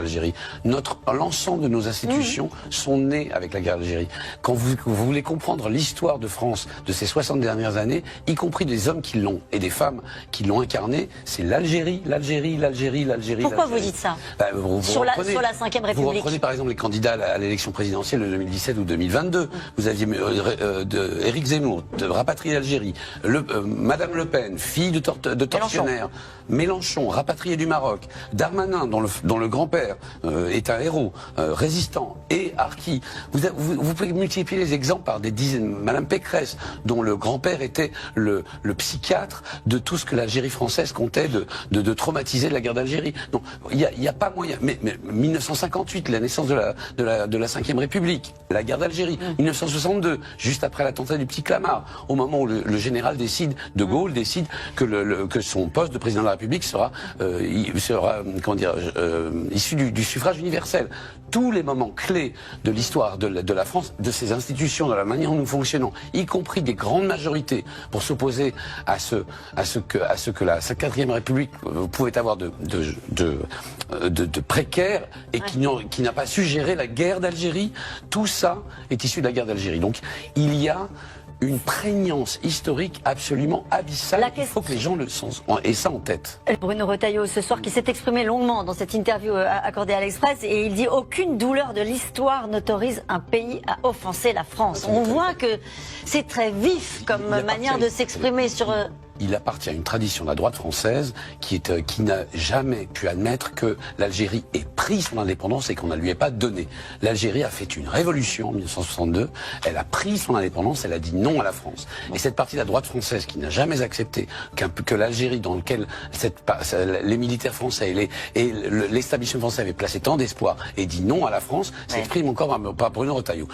d'Algérie. L'ensemble de nos institutions sont nées avec la guerre d'Algérie. Quand vous voulez comprendre l'histoire de France de ces 60 dernières années, y compris des hommes qui l'ont et des femmes qui l'ont incarné, c'est l'Algérie, l'Algérie, l'Algérie, l'Algérie. Pourquoi vous dites ça? Sur la 5e République. Vous reprenez par exemple les candidats à l'élection présidentielle de 2017 ou 2022. Vous aviez Éric Zemmour, de rapatrié d'Algérie, Madame Le Pen, fille de tortionnaire, Mélenchon, rapatrié du Maroc, Darmanin, dont le grand-père est un héros, résistant, et Arki. Vous pouvez multiplier les exemples par des dizaines. Madame Pécresse, dont le grand-père était le psychiatre de tout ce que l'Algérie française comptait de traumatiser de la guerre d'Algérie. Non, il y a pas moyen. Mais 1958, la naissance de la 5e République, la guerre d'Algérie, 1962, juste après l'attentat du Petit Clamart, au moment où le général décide, de Gaulle décide que son poste de président de la République sera issu du suffrage universel. Tous les moments clés de l'histoire de la France, de ses institutions, de la manière dont nous fonctionnons, y compris des grandes majorités, pour s'opposer à ce que la 4e République pouvait avoir de précaire et qui n'a pas su gérer la guerre d'Algérie, tout ça est issu de la guerre d'Algérie. Donc il y a une prégnance historique absolument abyssale. Il faut que les gens aient ça en tête. Bruno Retailleau, ce soir, qui s'est exprimé longuement dans cette interview accordée à l'Express, et il dit « Aucune douleur de l'histoire n'autorise un pays à offenser la France ». On voit que c'est très vif comme manière de s'exprimer sur... Il appartient à une tradition de la droite française qui n'a jamais pu admettre que l'Algérie ait pris son indépendance et qu'on ne lui ait pas donné. L'Algérie a fait une révolution en 1962, elle a pris son indépendance, elle a dit non à la France. Et cette partie de la droite française qui n'a jamais accepté que l'Algérie, dans laquelle les militaires français et l'établissement français avaient placé tant d'espoir et dit non à la France, s'exprime encore par Bruno Retailleau.